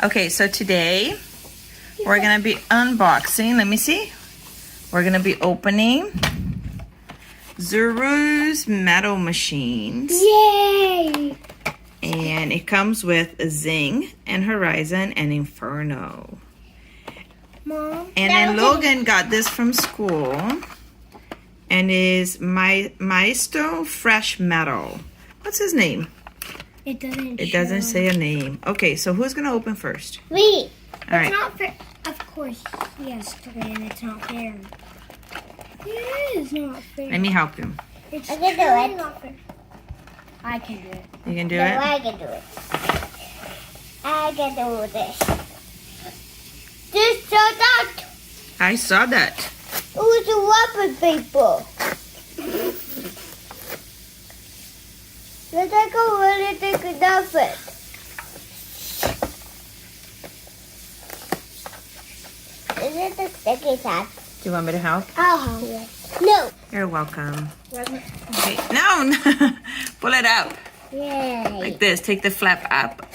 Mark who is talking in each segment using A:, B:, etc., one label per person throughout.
A: Okay, so today we're going to be unboxing. Let me see. We're going to be opening Zerus metal machines.
B: Yay!
A: And it comes with a Zing and Horizon and Inferno.
B: Mom.
A: And then Logan got this from school. And is Maestro Fresh Metal. What's his name?
B: It doesn't.
A: It doesn't say a name. Okay, so who's gonna open first?
B: Wait.
A: All right.
B: It's not fair. Of course, yes, and it's not fair. It is not fair.
A: Let me help you.
B: It's
C: I can do
B: truly
C: it.
B: not fair. I can do it.
A: You can do
C: No,
A: it?
C: I can do it. I can do this. This so that
A: I saw that.
C: it was a rubber paper. Let's take a really take it off it. Is it the sticky side?
A: Do you want me to help?
B: I'll help you.
C: No.
A: You're welcome. Okay, no, pull it out
C: Yay.
A: like this. Take the flap up.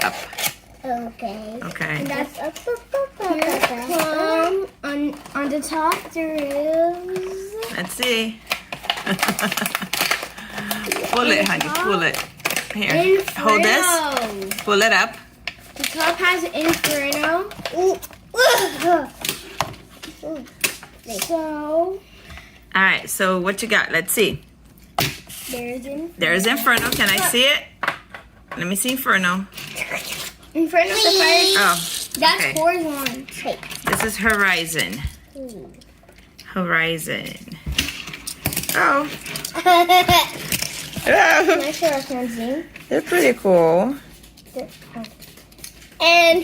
C: Okay.
A: Okay.
B: And that's on the top there is.
A: Let's see. Pull it, honey. Pull it. Here. Hold this.
B: Inferno.
A: Pull it up.
B: The top has Inferno. So
A: All right. So what you got? Let's see.
B: there's Inferno.
A: There's Inferno. Can I see it? Let me see Inferno.
B: Inferno's the first.
A: Oh,
B: That's
A: okay.
B: horizon.
A: This is Horizon. Horizon. Oh.
B: Can
A: Oh.
B: I show us one thing?
A: They're pretty cool.
B: And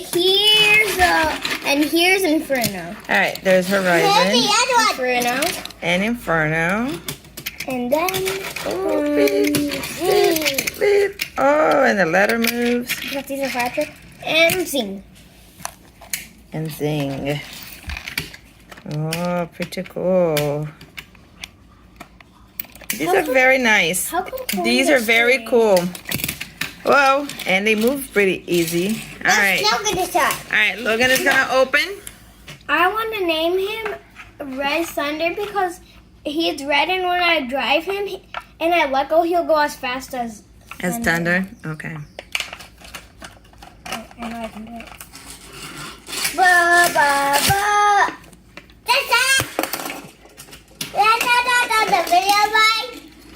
B: here's Inferno.
A: All right. There's Horizon
B: Inferno.
A: and Inferno.
B: And then
A: Oh, beep, beep, beep. Oh, and the letter moves.
B: got these are Patrick. And Zing.
A: And Zing. Oh, pretty cool. These are very nice.
B: How come
A: These are very cool. Whoa, and they move pretty easy. All right.
C: Look at this side.
A: All right, Logan is gonna open.
B: I want to name him Red Thunder because he's red, and when I drive him and I let go, he'll go as fast as
A: Thunder. Okay.
B: I know I can do it.
C: Ba ba ba. That's it. The video bye.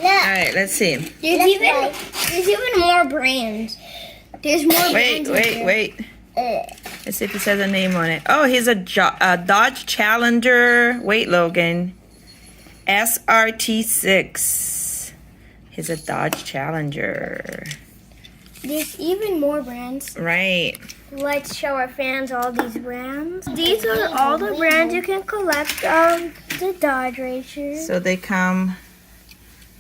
A: All right, let's see.
B: There's even more brands. There's more brands.
A: Wait. Let's see if it says a name on it. Oh, he's a Dodge Challenger. Wait, Logan. SRT6. He's a Dodge Challenger.
B: There's even more brands.
A: Right.
B: Let's show our fans all these brands. These are all the brands you can collect of the Dodge Racers.
A: So they come,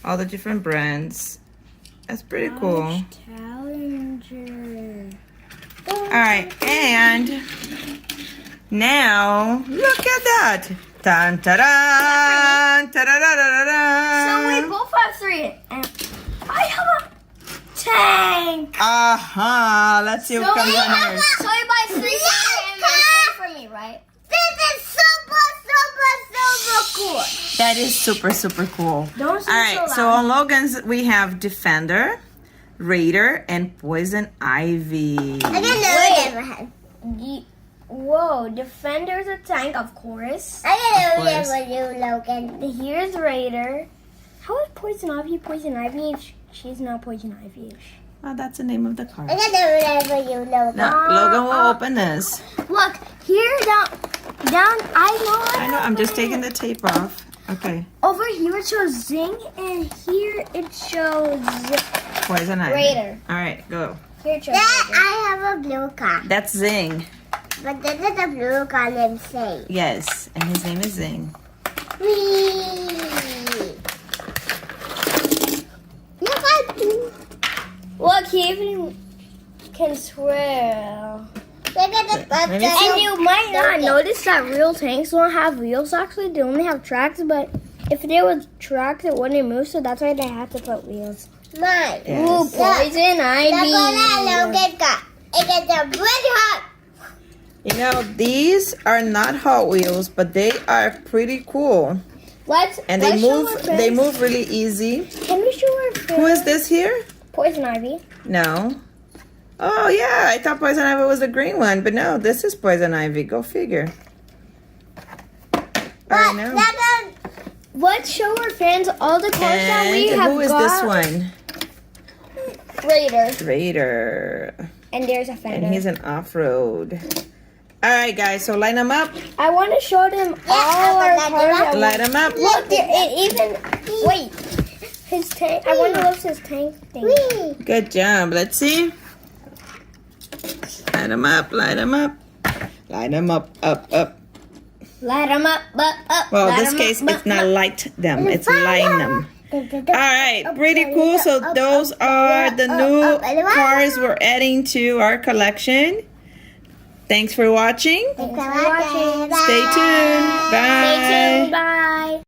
A: all the different brands. That's pretty cool.
B: Dodge Challenger.
A: All right, and now look at that. Dun, ta-da, ta-da-da-da-da.
B: So we both have three. And I have a tank.
A: Uh-huh. Let's see what comes on yours.
B: So you buy three and three for me, right?
C: This is super cool.
A: That is super, super cool.
B: Don't say
A: All right, so on Logan's, we have Defender, Raider, and Poison Ivy.
C: I can do it in my head.
B: Whoa, Defender's a tank, of course.
C: I can do it
A: course.
C: with you, Logan.
B: Here's Raider. How is Poison Ivy if she's not Poison Ivy?
A: Oh, that's the name of the car.
C: I can do it with you, Logan.
A: Now, Logan will open this.
B: Look, here down, I know,
A: I'm just taking the tape off. Okay.
B: over here it shows Zing, and here it shows
A: Poison Ivy.
B: Raider.
A: All right, go.
B: Here it shows
C: That
B: Raider.
C: I have a blue car.
A: That's Zing.
C: But this is a blue car named Say.
A: Yes, and his name is Zing.
C: Whee! Look at you.
B: Look, he even can swirl.
C: Look at the
A: Let me see.
B: And you might not notice that real tanks don't have wheels. Actually, they only have tracks. But if there was tracks, it wouldn't move. So that's why they had to put wheels.
C: Mine.
A: Yes.
B: Ooh, Poison Ivy.
C: Look what that Logan got. It gets a red hot.
A: You know, these are not Hot Wheels, but they are pretty cool. And they move really easy.
B: Can we show our friends?
A: Who is this here?
B: Poison Ivy.
A: No. Oh yeah, I thought Poison Ivy was the green one, but no, this is Poison Ivy. Go figure. I know.
B: Let's show our fans all the cars that we have got.
A: Who is this one? Raider.
B: And there's a Fender.
A: And he's an off-road. All right, guys. So line them up.
B: I want to show them all our cars.
A: Line them up.
B: Look, wait. His tank. I want to lift his tank thing.
A: Good job. Let's see. Line them up. Line them up. Line them up. Up.
B: Light them up.
A: Well, in this case, it's not light them. It's line them. All right, pretty cool. So those are the new cars we're adding to our collection. Thanks for watching.
C: Thanks for watching.
A: Stay tuned. Bye.